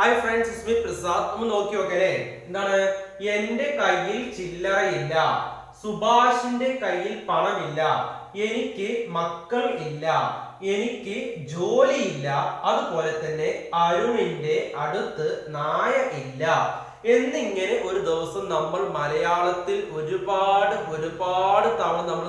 Hi friends, it's me Prasad. നമ്മൾ നോക്കി നോക്കല്ലേ, എന്താണ്? എന്റെ കയ്യിൽ ചില്ലറയില്ല, സുഭാഷിന്റെ കയ്യിൽ പണമില്ല, എനിക്ക് മക്കൾ ഇല്ല, എനിക്ക് ജോലിയില്ല, അതുപോലെ തന്നെ അരുണിന്റെ അടുത്ത് നായ ഇല്ല എന്നിങ്ങനെ ഒരു ദിവസം നമ്മൾ മലയാളത്തിൽ ഒരുപാട് തവണ നമ്മൾ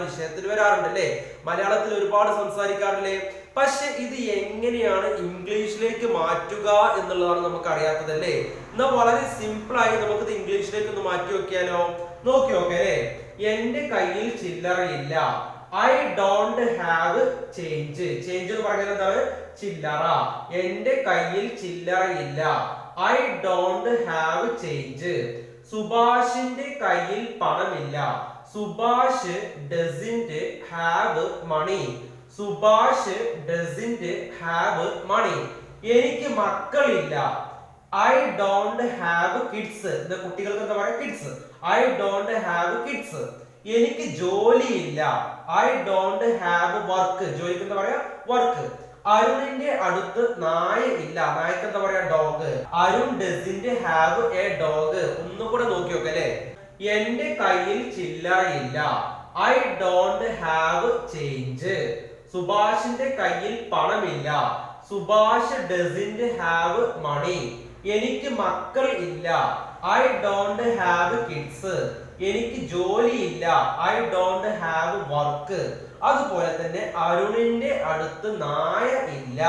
വിഷയത്തിൽ വരാറുണ്ട് അല്ലേ? മലയാളത്തിൽ ഒരുപാട് സംസാരിക്കാറില്ലേ? പക്ഷെ ഇത് എങ്ങനെയാണ് ഇംഗ്ലീഷിലേക്ക് മാറ്റുക എന്നുള്ളതാണ് നമുക്ക് അറിയാത്തതല്ലേ. എന്നാൽ വളരെ സിമ്പിൾ ആയി നമുക്കിത് ഇംഗ്ലീഷിലേക്ക് ഒന്ന് മാറ്റി നോക്കിയാലോ? നോക്കി നോക്കേ. എന്റെ കയ്യിൽ ചില്ലറയില്ല, I don't have change. Change എന്ന് പറഞ്ഞാൽ എന്താണ്? ചില്ലറ. എന്റെ കയ്യിൽ ചില്ലറയില്ല, ഐ ഡോണ്ട് ഹാവ് ചേഞ്ച്. സുഭാഷിന്റെ കയ്യിൽ പണമില്ല, Subhash doesn't have money. Subhash doesn't have money. എനിക്ക് മക്കളില്ല, ഐ ഡോണ്ട് ഹാവ് കിഡ്സ്. കുട്ടികൾക്ക് എന്താ പറയാ? Kids. I don't have kids. എനിക്ക് ജോലിയില്ല, ഐ ഡോണ്ട് ഹാവ് വർക്ക്. ജോലിക്ക് എന്താ പറയാ? വർക്ക്. അരുണിന്റെ അടുത്ത് നായ ഇല്ല, നായക്ക് എന്താ പറയാ? Dog. Arun doesn't have A dog. ഒന്നുകൂടെ നോക്കി നോക്കല്ലേ. എന്റെ കയ്യിൽ ചില്ലറയില്ല, ഐ ഡോണ്ട് ഹാവ് ചേഞ്ച്. സുഭാഷിന്റെ കയ്യിൽ പണമില്ല, സുഭാഷ് ഡസന്റ് ഹാവ് മണി. എനിക്ക് മക്കൾ ഇല്ല, ഐ ഡോണ്ട് ഹാവ് കിഡ്സ്. എനിക്ക് ജോലിയില്ല, ഐ ഡോണ്ട് ഹാവ് വർക്ക്. അതുപോലെ തന്നെ അരുണിന്റെ അടുത്ത് നായ ഇല്ല,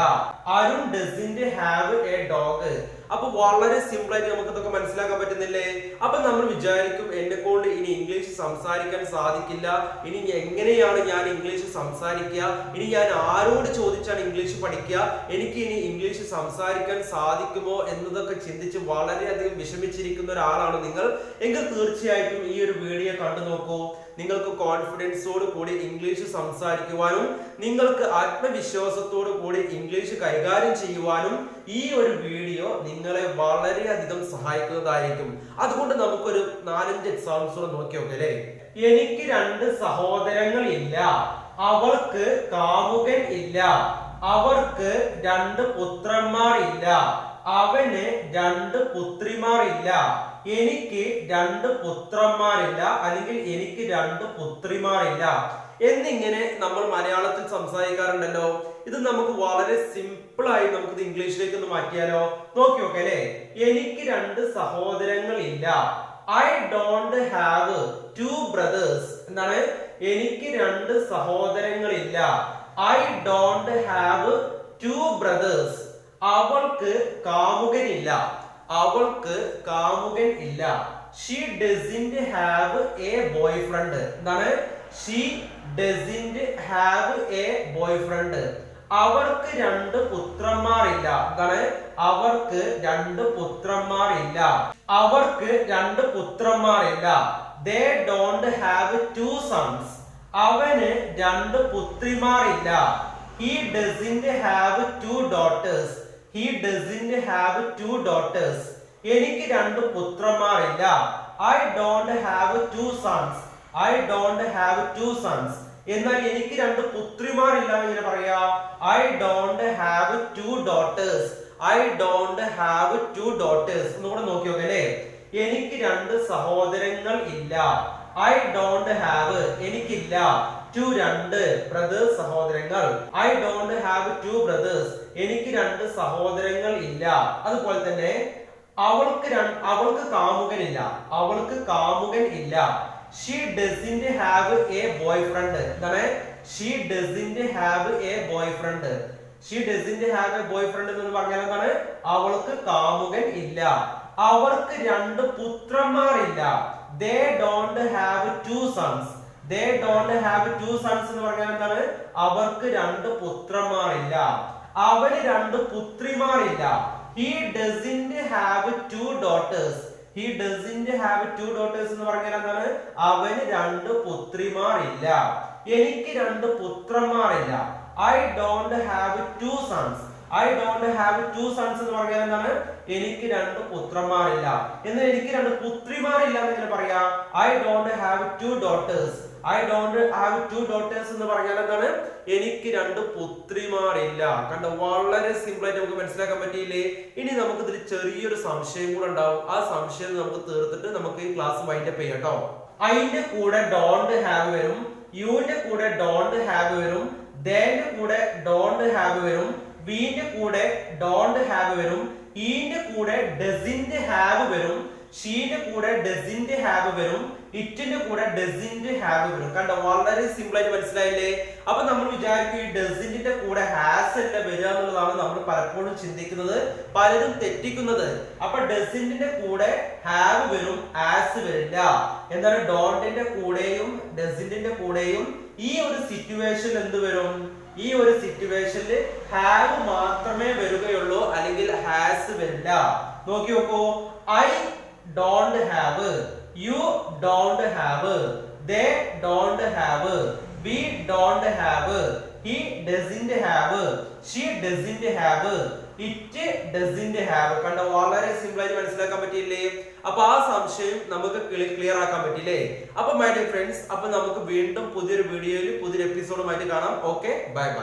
Arun doesn't have A dog. അപ്പൊ വളരെ സിമ്പിൾ ആയിട്ട് നമുക്ക് ഇതൊക്കെ മനസ്സിലാക്കാൻ പറ്റുന്നില്ലേ? അപ്പൊ നമ്മൾ വിചാരിക്കും എന്നെ കൊണ്ട് ഇനി ഇംഗ്ലീഷ് സംസാരിക്കാൻ സാധിക്കില്ല, ഇനി എങ്ങനെയാണ് ഞാൻ ഇംഗ്ലീഷ് സംസാരിക്കുക, ഇനി ഞാൻ ആരോട് ചോദിച്ചാണ് ഇംഗ്ലീഷ് പഠിക്കുക, എനിക്ക് ഇനി ഇംഗ്ലീഷ് സംസാരിക്കാൻ സാധിക്കുമോ എന്നതൊക്കെ ചിന്തിച്ച് വളരെയധികം വിഷമിച്ചിരിക്കുന്ന ഒരാളാണ് നിങ്ങൾ എങ്കിൽ തീർച്ചയായിട്ടും ഈ ഒരു വീഡിയോ കണ്ടു നോക്കൂ. നിങ്ങൾക്ക് കോൺഫിഡൻസോട് കൂടി ഇംഗ്ലീഷ് സംസാരിക്കുവാനും നിങ്ങൾക്ക് ആത്മവിശ്വാസത്തോടു കൂടി ഇംഗ്ലീഷ് കൈകാര്യം ചെയ്യുവാനും ഈ ഒരു വീഡിയോ നിങ്ങളെ വളരെയധികം സഹായിക്കുന്നതായിരിക്കും. അതുകൊണ്ട് നമുക്കൊരു 4-5 എക്സാമ്പിൾസ് നോക്കി നോക്കല്ലേ. എനിക്ക് 2 സഹോദരങ്ങൾ ഇല്ല, അവൾക്ക് കാമുകൻ ഇല്ല, അവർക്ക് 2 പുത്രന്മാർ ഇല്ല, അവന് 2 പുത്രിമാർ ഇല്ല, എനിക്ക് 2 പുത്രന്മാരില്ല, അല്ലെങ്കിൽ എനിക്ക് 2 പുത്രിമാരില്ല എന്നിങ്ങനെ നമ്മൾ മലയാളത്തിൽ സംസാരിക്കാറുണ്ടല്ലോ. ഇത് നമുക്ക് വളരെ സിമ്പിൾ ആയി നമുക്ക് ഇംഗ്ലീഷിലേക്ക് ഒന്ന് മാറ്റിയാലോ? നോക്കി നോക്കേ അല്ലേ. എനിക്ക് 2 സഹോദരങ്ങൾ ഇല്ല, ഐ ഡോണ്ട് ഹാവ് 2 ബ്രദേഴ്സ്. എന്താണ്? എനിക്ക് 2 സഹോദരങ്ങളില്ല, ഐ ഡോണ്ട് ഹാവ് 2 ബ്രദേഴ്സ്. അവൾക്ക് കാമുകനില്ല, അവൾക്ക് കാമുകൻ ഇല്ല. She doesn't have a boyfriend. എന്താണ്? She doesn't have a boyfriend. അവർക്ക് 2 പുത്രന്മാരില്ല. എന്താണ്? അവർക്ക് 2 പുത്രന്മാരില്ല. അവർക്ക് 2 പുത്രന്മാരില്ല. They don't have 2 sons. അവന് 2 പുത്രിമാരില്ല. He doesn't have 2 daughters. He doesn't have 2 daughters. എനിക്ക് 2 പുത്രന്മാരില്ല. I don't have 2 sons. I don't have 2 sons. എന്നാൽ എനിക്ക് 2 പുത്രിമാരില്ല എന്ന് പറയാ. I don't have 2 daughters. I don't have 2 daughters. ഒന്നുകൂടെ നോക്കി നോക്കല്ലേ. എനിക്ക് 2 സഹോദരങ്ങൾ ഇല്ല, I don't have എനിക്കില്ല 2 brothers സഹോദരങ്ങൾ. I don't have 2 brothers. എനിക്ക് 2 സഹോദരങ്ങൾ ഇല്ല. അതുപോലെ തന്നെ അവൾക്ക് കാമുകനില്ല, അവൾക്ക് കാമുകൻ ഇല്ല. She doesn't have a boyfriend. എന്താണ്? She doesn't have a boyfriend. She doesn't have a boyfriend എന്ന് പറഞ്ഞാൽ എന്താണ്? അവൾക്ക് കാമുകൻ ഇല്ല. അവർക്ക് 2 പുത്രന്മാരില്ല. They don't have 2 sons. They don't have 2 sons എന്ന് പറഞ്ഞാൽ എന്താണ്? അവർക്ക് 2 പുത്രന്മാരില്ല. അവന് 2 പുത്രിമാരില്ല. He doesn't have 2 daughters. He doesn't have 2 daughters എന്ന് പറഞ്ഞാൽ എന്താണ്? അവന് 2 പുത്രിമാരില്ല. എനിക്ക് 2 പുത്രന്മാരില്ല. I don't have 2 sons. I don't have 2 sons എന്ന് പറഞ്ഞാൽ എന്താണ്? എനിക്ക് 2 പുത്രന്മാരില്ല. എന്നാൽ എനിക്ക് 2 പുത്രിമാരില്ല എന്ന് പറയാ. I don't have 2 daughters. I don't have two daughters എന്ന് പറഞ്ഞാൽ എന്താണ്? എനിക്ക് രണ്ട് പുത്രിമാരില്ല. കണ്ടോ, വളരെ സിമ്പിൾ ആയിട്ട് നമുക്ക് മനസ്സിലാക്കാൻ പറ്റിയില്ലേ? ഇനി നമുക്ക് ഇതിൽ ചെറിയൊരു സംശയം കൂടെ ഉണ്ടാവും. ആ സംശയം നമുക്ക് തീർത്തിട്ട് നമുക്ക് ഈ ക്ലാസ് വൈൻഡ് അപ്പ് ചെയ്യാം കേട്ടോ. ഐന്റെ കൂടെ ഡോണ്ട് ഹാവ് വരും, യുന്റെ കൂടെ ഡോണ്ട് ഹാവ് വരും, ദേന്റെ കൂടെ ഡോണ്ട് ഹാവ് വരും, വിന്റെ കൂടെ ഡോണ്ട് ഹാവ് വരും, ഈന്റെ കൂടെ ഡസിന്റ് ഹാവ് വരും, ഷീന്റെ കൂടെ ഡസിന്റ് ഹാവ് വരും, ഇറ്റിന്റെ കൂടെ ഡസിന്റ് ഹാവ് വരും. കണ്ടോ, വളരെ സിമ്പിൾ ആയിട്ട് മനസ്സിലായില്ലേ? അപ്പൊ നമ്മൾ വിചാരിക്കും ഈ ഡസിന്റെ കൂടെ ഹാസ് അല്ല വരിക എന്നുള്ളതാണ് നമ്മൾ പലപ്പോഴും ചിന്തിക്കുന്നത്, പലരും തെറ്റിക്കുന്നത്. അപ്പൊ ഡസിന്റെ കൂടെ ഹാവ് വരും, ആസ് വരില്ല. എന്താണ്? ഡോണ്ടിന്റെ കൂടെയും ഡസിന്റെ കൂടെയും ഈ ഒരു സിറ്റുവേഷൻ എന്ത് വരും? ഈ ഒരു സിറ്റുവേഷനിൽ ഹാവ് മാത്രമേ വരികയുള്ളൂ, അല്ലെങ്കിൽ ഹാസ് വരില്ല. നോക്കി നോക്കൂ. I don't have, you don't have, they don't have, we don't have, he doesn't have, she doesn't have, it doesn't have. കണ്ടോ, വളരെ സിമ്പിൾ ആയിട്ട് മനസ്സിലാക്കാൻ പറ്റിയില്ലേ? അപ്പൊ ആ സംശയം നമുക്ക് ക്ലിയർ ആക്കാൻ പറ്റില്ലേ? അപ്പൊ മൈ ഡിയർ ഫ്രണ്ട്സ്, അപ്പൊ നമുക്ക് വീണ്ടും പുതിയൊരു വീഡിയോയിൽ പുതിയൊരു എപ്പിസോഡുമായിട്ട് കാണാം. Okay, bye bye.